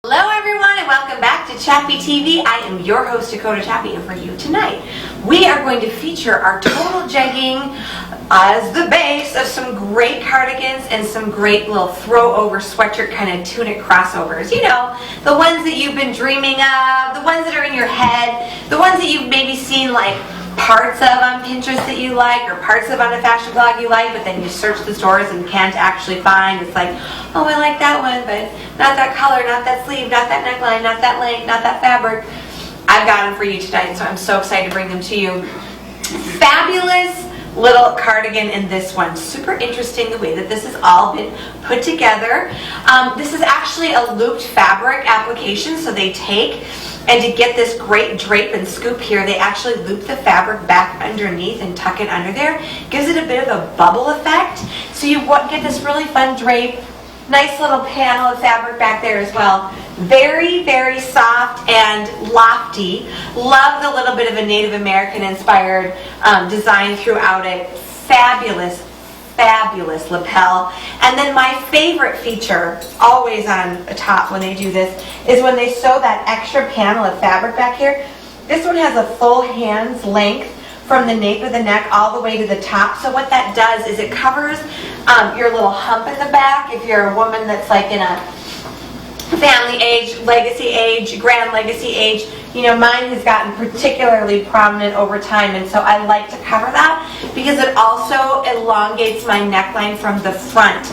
Hello everyone and welcome back to Chappy TV. I am your host Dakota Chappy, and for you tonight we are going to feature our total jegging as the base of some great cardigans and some great little throw over sweatshirt kind of tunic crossovers. You know, the ones that you've been dreaming of, the ones that are in your head, the ones that you've maybe seen like parts of on Pinterest that you like, or parts of on a fashion blog you like, but then you search the stores and can't actually find. It's like, oh, I like that one, but not that color, not that sleeve, not that neckline, not that length, not that fabric. I've got them for you tonight, so I'm so excited to bring them to you. Fabulous little cardigan in this one. Super interesting the way that this has all been put together. This is actually a looped fabric application, so they take, and to get this great drape and scoop here, they actually loop the fabric back underneath and tuck it under there. Gives it a bit of a bubble effect, so you get this really fun drape. Nice little panel of fabric back there as well. Very, very soft and lofty. Love the little bit of a Native American inspired design throughout it. Fabulous, fabulous lapel. And then my favorite feature, always on the top when they do this, is when they sew that extra panel of fabric back here. This one has a full hand's length from the nape of the neck all the way to the top. So what that does is it covers your little hump in the back if you're a woman that's like in a family age, legacy age, grand legacy age. You know, mine has gotten particularly prominent over time, and so I like to cover that because it also elongates my neckline from the front.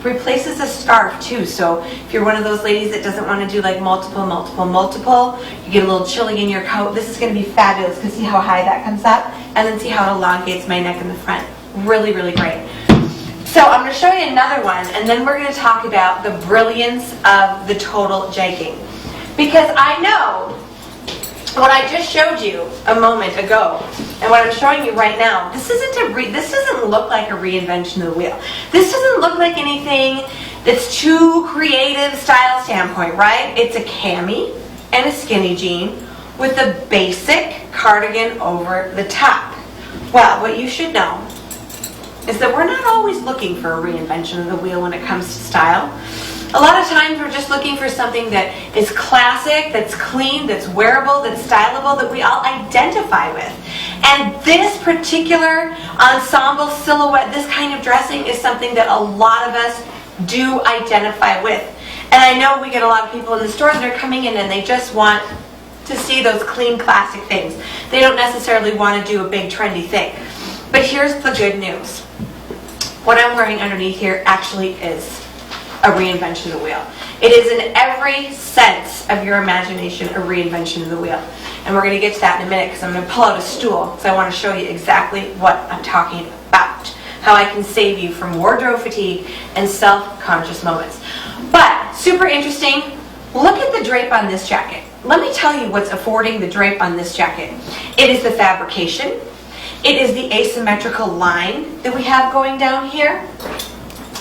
Replaces a scarf too, so if you're one of those ladies that doesn't want to do like multiple, you get a little chilly in your coat, this is going to be fabulous because see how high that comes up, and then see how it elongates my neck in the front. Really, really great. So I'm going to show you another one, and then we're going to talk about the brilliance of the total jegging, because I know what I just showed you a moment ago and what I'm showing you right now, this doesn't look like a reinvention of the wheel. This doesn't look like anything that's too creative style standpoint, right? It's a cami and a skinny jean with a basic cardigan over the top. Well, what you should know is that we're not always looking for a reinvention of the wheel when it comes to style. A lot of times we're just looking for something that is classic, that's clean, that's wearable, that's stylable, that we all identify with. And this particular ensemble silhouette, this kind of dressing is something that a lot of us do identify with. And I know we get a lot of people in the store that are coming in and they just want to see those clean, classic things. They don't necessarily want to do a big trendy thing. But here's the good news. What I'm wearing underneath here actually is a reinvention of the wheel. It is in every sense of your imagination a reinvention of the wheel. And we're going to get to that in a minute because I'm going to pull out a stool because I want to show you exactly what I'm talking about. How I can save you from wardrobe fatigue and self-conscious moments. But, super interesting, look at the drape on this jacket. Let me tell you what's affording the drape on this jacket. It is the fabrication. It is the asymmetrical line that we have going down here.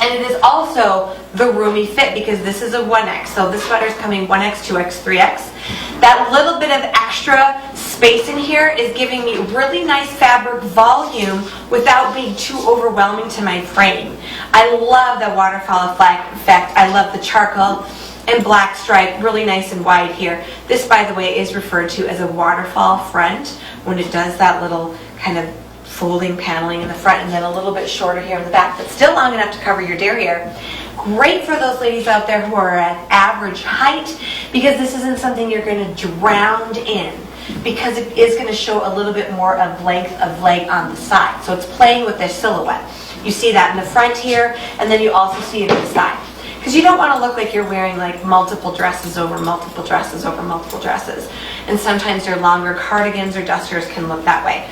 And it is also the roomy fit because this is a 1X. So this sweater is coming 1X, 2X, 3X. That little bit of extra space in here is giving me really nice fabric volume without being too overwhelming to my frame. I love the waterfall effect. I love the charcoal and black stripe, really nice and wide here. This, by the way, is referred to as a waterfall front when it does that little kind of folding paneling in the front and then a little bit shorter here in the back, but still long enough to cover your derriere. Great for those ladies out there who are at average height because this isn't something you're going to drown in because it is going to show a little bit more of length of leg on the side. So it's playing with their silhouette. You see that in the front here, and then you also see it in the side. Because you don't want to look like you're wearing like multiple dresses over multiple dresses over multiple dresses. And sometimes your longer cardigans or dusters can look that way.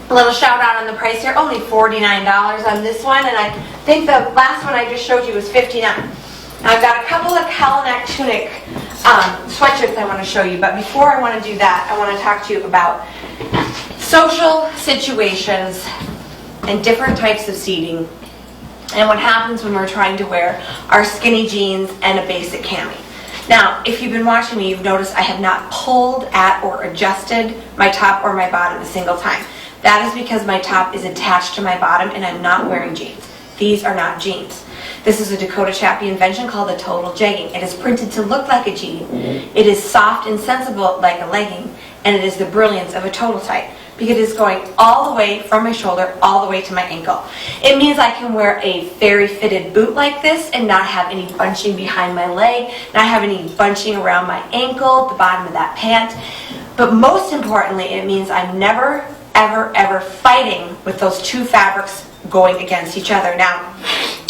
A little shout out on the price here, only $49 on this one, and I think the last one I just showed you was $59. I've got a couple of cowl neck tunic sweatshirts I want to show you, but before I want to do that, I want to talk to you about social situations and different types of seating and what happens when we're trying to wear our skinny jeans and a basic cami. Now, if you've been watching me, you've noticed I have not pulled at or adjusted my top or my bottom a single time. That is because my top is attached to my bottom and I'm not wearing jeans. These are not jeans. This is a Dakota Chappy invention called the total jegging. It is printed to look like a jean. It is soft and sensible like a legging, and it is the brilliance of a total tight, because it's going all the way from my shoulder all the way to my ankle. It means I can wear a very fitted boot like this and not have any bunching behind my leg, not have any bunching around my ankle, the bottom of that pant. But most importantly, it means I'm never, ever, ever fighting with those two fabrics going against each other. Now,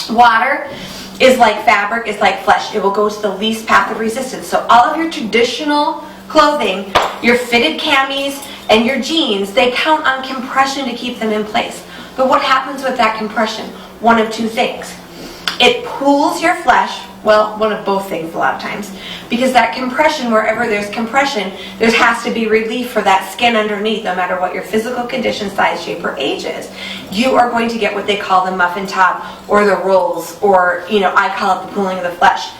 water is like fabric, is like flesh. It will go to the least path of resistance. So all of your traditional clothing, your fitted camis and your jeans, they count on compression to keep them in place. But what happens with that compression? One of two things. It pulls your flesh, well, one of both things a lot of times, because that compression, wherever there's compression, there has to be relief for that skin underneath, no matter what your physical condition, size, shape, or age is. You are going to get what they call the muffin top, or the rolls, or, I call it the pulling of the flesh.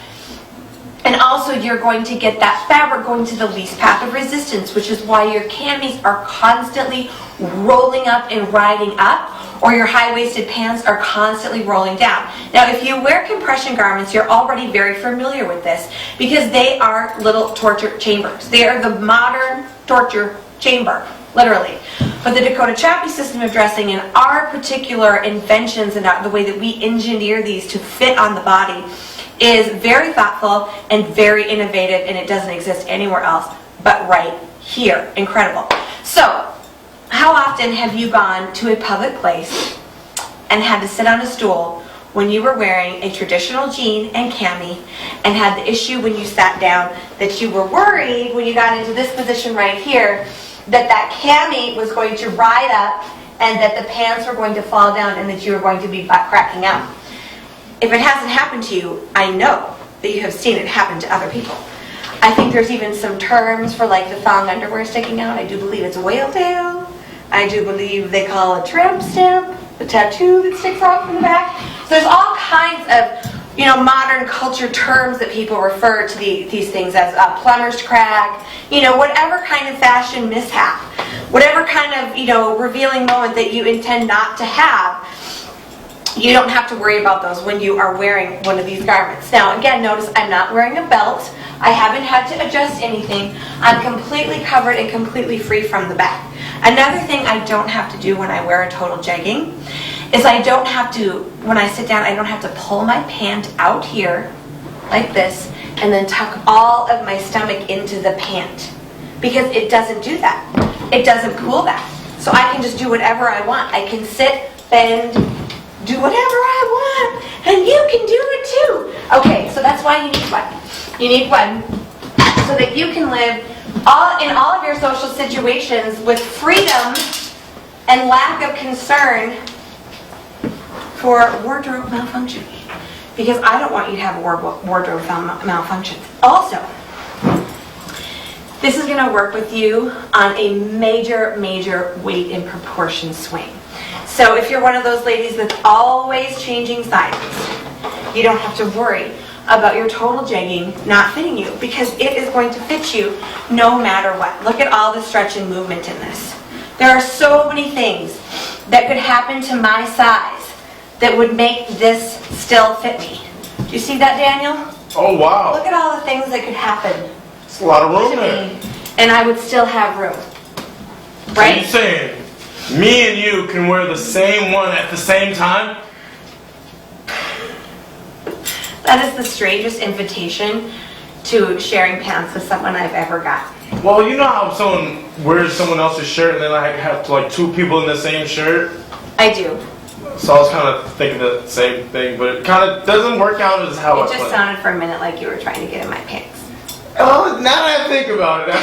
And also you're going to get that fabric going to the least path of resistance, which is why your camis are constantly rolling up and riding up, or your high-waisted pants are constantly rolling down. Now, if you wear compression garments, you're already very familiar with this, because they are little torture chambers. They are the modern torture chamber, literally. But the Dakota Chappy system of dressing and our particular inventions and the way that we engineer these to fit on the body is very thoughtful and very innovative, and it doesn't exist anywhere else but right here. Incredible. So, how often have you gone to a public place and had to sit on a stool when you were wearing a traditional jean and cami, and had the issue when you sat down that you were worried when you got into this position right here that cami was going to ride up and that the pants were going to fall down and that you were going to be butt cracking out? If it hasn't happened to you, I know that you have seen it happen to other people. I think there's even some terms for like the thong underwear sticking out. I do believe it's whale tail. I do believe they call it tramp stamp, the tattoo that sticks out from the back. So there's all kinds of, modern culture terms that people refer to these things as plumber's crack, whatever kind of fashion mishap, whatever kind of, revealing moment that you intend not to have. You don't have to worry about those when you are wearing one of these garments. Now, again, notice I'm not wearing a belt. I haven't had to adjust anything. I'm completely covered and completely free from the back. Another thing I don't have to do when I wear a total jegging is I don't have to, when I sit down, I don't have to pull my pant out here like this and then tuck all of my stomach into the pant, because it doesn't do that. It doesn't pull that. So I can just do whatever I want. I can sit, bend, do whatever I want, and you can do it too. Okay, so that's why you need one. You need one so that you can live in all of your social situations with freedom and lack of concern for wardrobe malfunction. Because I don't want you to have a wardrobe malfunction. Also, this is going to work with you on a major, major weight and proportion swing. So if you're one of those ladies that's always changing sizes, you don't have to worry about your total jegging not fitting you, because it is going to fit you no matter what. Look at all the stretch and movement in this. There are so many things that could happen to my size that would make this still fit me. Do you see that, Daniel? Oh, wow. Look at all the things that could happen. It's a lot of room there. And I would still have room. Right? Are you saying me and you can wear the same one at the same time? That is the strangest invitation to sharing pants with someone I've ever gotten. Well, you know how someone wears someone else's shirt and then I have like two people in the same shirt? I do. So I was kind of thinking the same thing, but it kind of doesn't work out as how it just sounded for a minute like you were trying to get in my pants. Oh, now that I think about it.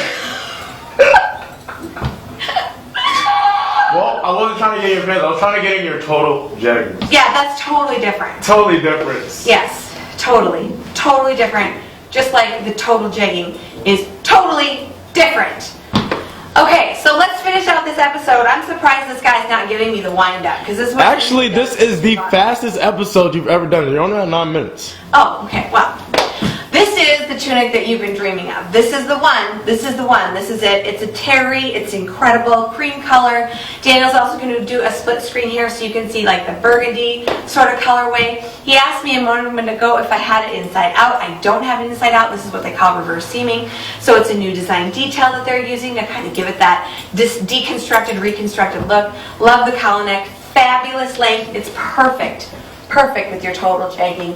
Well, I wasn't trying to get in your pants. I was trying to get in your total jeggings. Yeah, that's totally different. Totally different. Yes, totally. Totally different. Just like the total jegging is totally different. Okay, so let's finish out this episode. I'm surprised this guy's not giving me the wind up, because this is actually, this is the fastest episode you've ever done. You're only at 9 minutes. Oh, okay. Well, This is the tunic that you've been dreaming of. This is the one. This is the one. This is it. It's a terry. It's incredible. Cream color. Daniel's also going to do a split screen here so you can see like the burgundy sort of colorway. He asked me a moment ago if I had it inside out. I don't have it inside out. This is what they call reverse seaming. So it's a new design detail that they're using to kind of give it that deconstructed, reconstructed look. Love the collar neck. Fabulous length. It's perfect. Perfect with your total jegging.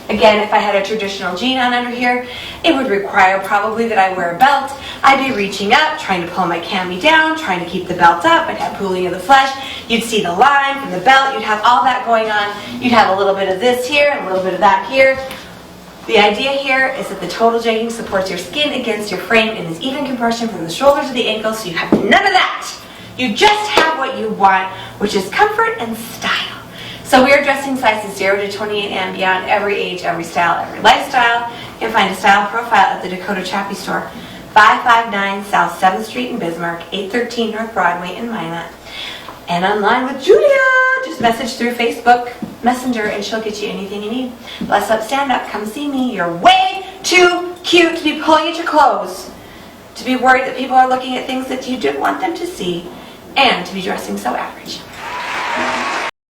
Again, if I had a traditional jean on under here, it would require probably that I wear a belt. I'd be reaching up, trying to pull my cami down, trying to keep the belt up. I'd have pooling of the flesh. You'd see the line from the belt. You'd have all that going on. You'd have a little bit of this here and a little bit of that here. The idea here is that the total jegging supports your skin against your frame and is even compression from the shoulders to the ankles, so you have none of that. You just have what you want, which is comfort and style. So we are dressing sizes 0 to 28 and beyond, every age, every style, every lifestyle. You can find a style profile at the Dakota Chappy store, 559 South 7th Street in Bismarck, 813 North Broadway in Minot. And online with Julia. Just message through Facebook Messenger and she'll get you anything you need. Bless up, stand up, come see me. You're way too cute to be pulling at your clothes, to be worried that people are looking at things that you didn't want them to see, and to be dressing so average.